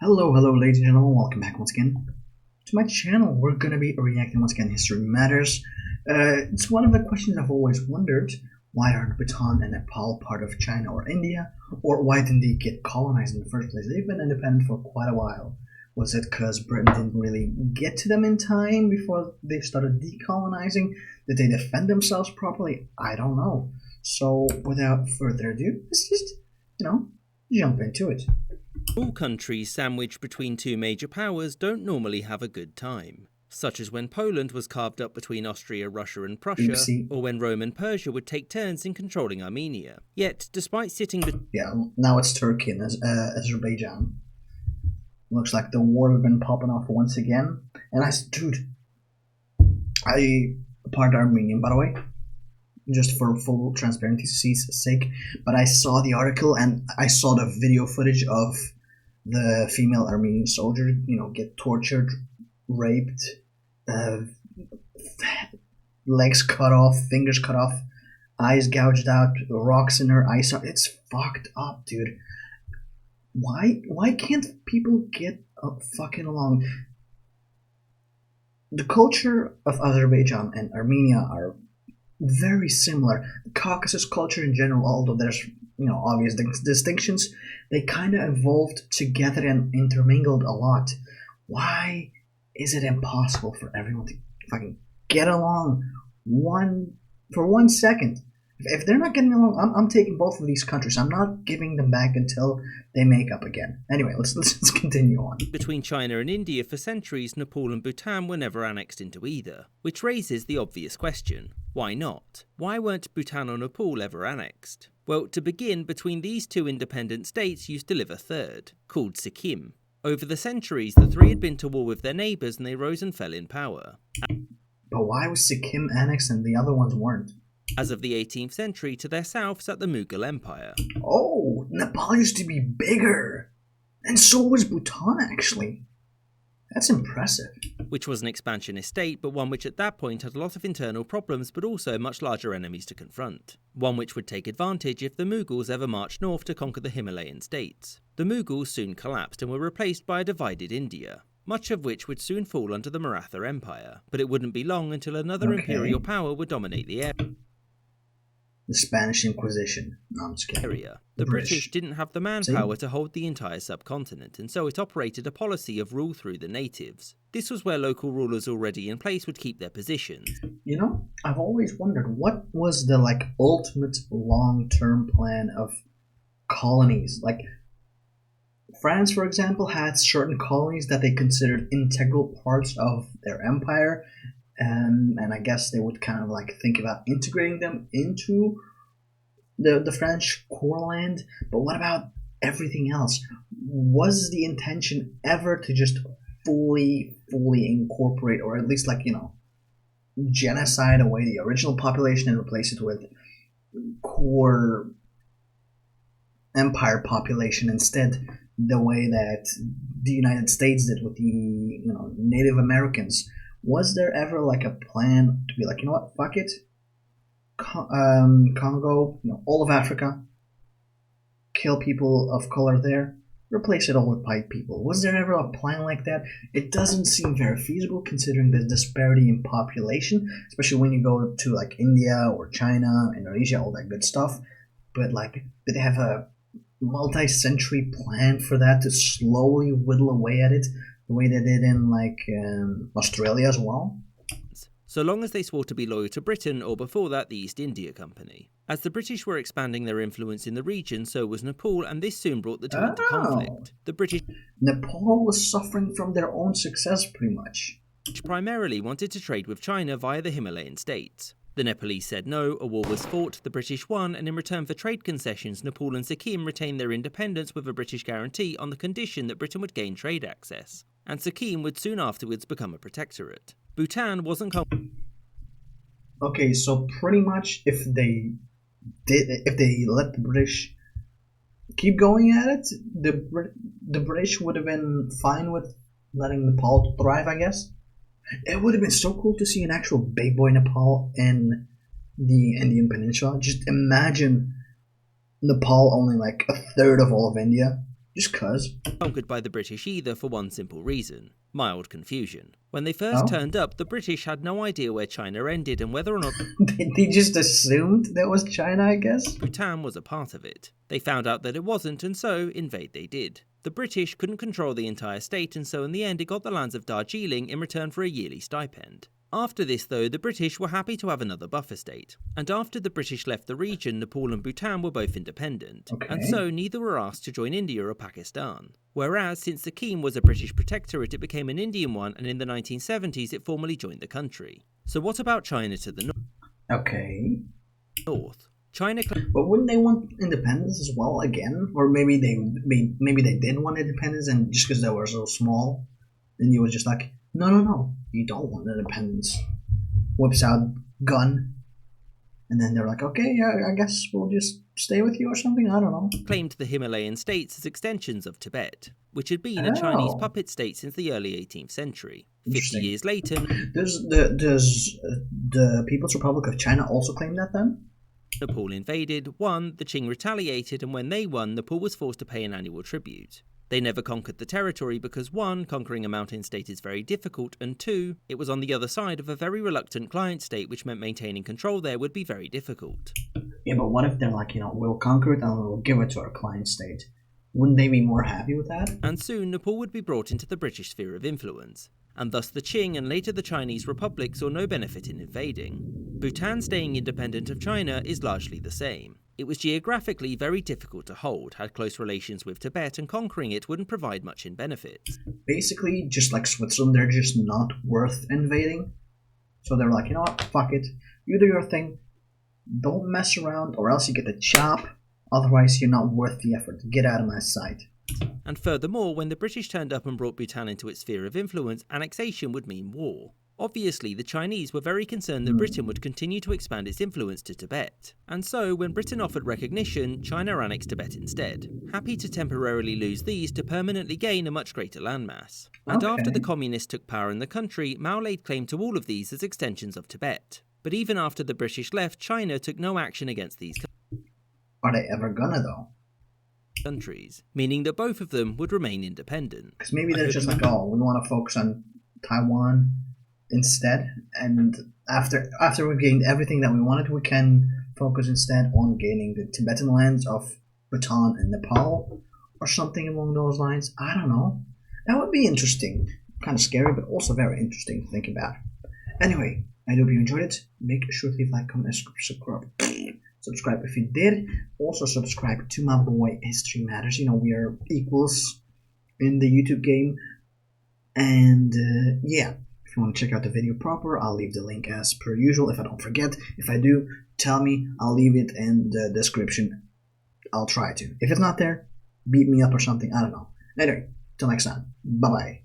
Hello, ladies and gentlemen. Welcome back once again to my channel. We're gonna be reacting once again. History matters. It's one of the questions I've always wondered: why aren't Bhutan and Nepal part of China or India, or why didn't they get colonized in the first place? They've been independent for quite a while. Was it because Britain didn't really get to them in time before they started decolonizing? Did they defend themselves properly? I don't know. So, without further ado, let's just, jump into it. All countries sandwiched between two major powers don't normally have a good time, such as when Poland was carved up between Austria, Russia and Prussia, Oopsie. or when Rome and Persia would take turns in controlling Armenia. Yet, despite sitting Yeah, now it's Turkey and Azerbaijan. Looks like the war has been popping off once again. And I part Armenian, by the way, just for full transparency's sake. But I saw the article and I saw the video footage of the female Armenian soldier, get tortured, raped, uh, legs cut off, fingers cut off, eyes gouged out, rocks in her eyes. It's fucked up, dude. Why can't people get fucking along? The culture of Azerbaijan and Armenia are very similar. The Caucasus culture in general, although there's obvious distinctions, they kind of evolved together and intermingled a lot. Why is it impossible for everyone to fucking get along for 1 second? If they're not getting along, I'm taking both of these countries. I'm not giving them back until they make up again. Anyway, let's continue on. Between China and India for centuries, Nepal and Bhutan were never annexed into either, which raises the obvious question: why not? Why weren't Bhutan or Nepal ever annexed? Well, to begin, between these two independent states used to live a third, called Sikkim. Over the centuries, the three had been to war with their neighbours and they rose and fell in power. But why was Sikkim annexed and the other ones weren't? As of the 18th century, to their south sat the Mughal Empire. Oh, Nepal used to be bigger. And so was Bhutan, actually. That's impressive. Which was an expansionist state, but one which at that point had a lot of internal problems, but also much larger enemies to confront. One which would take advantage if the Mughals ever marched north to conquer the Himalayan states. The Mughals soon collapsed and were replaced by a divided India, much of which would soon fall under the Maratha Empire. But it wouldn't be long until another imperial power would dominate the area. The Spanish Inquisition. No, I'm just kidding. The British didn't have the manpower to hold the entire subcontinent, and so it operated a policy of rule through the natives. This was where local rulers already in place would keep their positions. I've always wondered, what was the ultimate long-term plan of colonies? France, for example, had certain colonies that they considered integral parts of their empire. And I guess they would kind of think about integrating them into the French core land. But what about everything else? Was the intention ever to just fully incorporate, or at least genocide away the original population and replace it with core empire population instead, the way that the United States did with the Native Americans? Was there ever a plan to be you know what, fuck it, Congo, all of Africa, kill people of color there, replace it all with white people? Was there ever a plan like that? It doesn't seem very feasible considering the disparity in population, especially when you go to India or China, Indonesia, all that good stuff. But did they have a multi-century plan for that to slowly whittle away at it, the way they did in Australia as well? So long as they swore to be loyal to Britain, or before that the East India Company. As the British were expanding their influence in the region, so was Nepal, and this soon brought the two into conflict. The British Nepal was suffering from their own success, pretty much. Primarily wanted to trade with China via the Himalayan states. The Nepalese said no, a war was fought, the British won, and in return for trade concessions, Nepal and Sikkim retained their independence with a British guarantee on the condition that Britain would gain trade access. And Sikkim would soon afterwards become a protectorate. Bhutan wasn't Okay, so pretty much if they let the British keep going at it, the British would have been fine with letting Nepal thrive, I guess. It would have been so cool to see an actual big boy Nepal in the Indian Peninsula. Just imagine Nepal owning a third of all of India. Just cause. Conquered by the British either for one simple reason: mild confusion. When they first Oh? turned up, the British had no idea where China ended and whether or not They just assumed that was China, I guess? Bhutan was a part of it. They found out that it wasn't, and so invade they did. The British couldn't control the entire state, and so in the end it got the lands of Darjeeling in return for a yearly stipend. After this, though, the British were happy to have another buffer state, and after the British left the region, Nepal and Bhutan were both independent, and so neither were asked to join India or Pakistan. Whereas, since Sikkim was a British protectorate, it became an Indian one, and in the 1970s it formally joined the country. So what about China to the north? China but wouldn't they want independence as well again? Or maybe they did want independence, and just because they were so small, India was just like, no, you don't want independence. Whips out gun, and then they're like, okay, yeah, I guess we'll just stay with you or something. I don't know. Claimed the Himalayan states as extensions of Tibet, which had been a Chinese puppet state since the early 18th century. 50 years later, does the People's Republic of China also claim that then? Nepal invaded, won, the Qing retaliated, and when they won, Nepal was forced to pay an annual tribute. They never conquered the territory because 1. Conquering a mountain state is very difficult, and 2. It was on the other side of a very reluctant client state, which meant maintaining control there would be very difficult. Yeah, but what if they're like, we'll conquer it and we'll give it to our client state? Wouldn't they be more happy with that? And soon Nepal would be brought into the British sphere of influence, and thus the Qing and later the Chinese Republic saw no benefit in invading. Bhutan staying independent of China is largely the same. It was geographically very difficult to hold, had close relations with Tibet, and conquering it wouldn't provide much in benefits. Basically, just like Switzerland, they're just not worth invading. So they're like, you know what, fuck it. You do your thing. Don't mess around, or else you get the chop. Otherwise, you're not worth the effort. Get out of my sight. And furthermore, when the British turned up and brought Bhutan into its sphere of influence, annexation would mean war. Obviously, the Chinese were very concerned that Britain would continue to expand its influence to Tibet. And so, when Britain offered recognition, China annexed Tibet instead, happy to temporarily lose these to permanently gain a much greater landmass. And after the communists took power in the country, Mao laid claim to all of these as extensions of Tibet. But even after the British left, China took no action against these Are they ever gonna, though? countries, meaning that both of them would remain independent. Because maybe they're just like, oh, we want to focus on Taiwan instead, and after we've gained everything that we wanted, we can focus instead on gaining the Tibetan lands of Bhutan and Nepal, or something along those lines. I don't know. That would be interesting. Kind of scary, but also very interesting to think about. Anyway, I hope you enjoyed it. Make sure to leave a like, comment, and subscribe if you did. Also subscribe to my boy History Matters. We are equals in the YouTube game. And yeah, if you want to check out the video proper, I'll leave the link as per usual. If I don't forget, if I do, tell me. I'll leave it in the description. I'll try to. If it's not there, beat me up or something. I don't know. Anyway, till next time. Bye bye.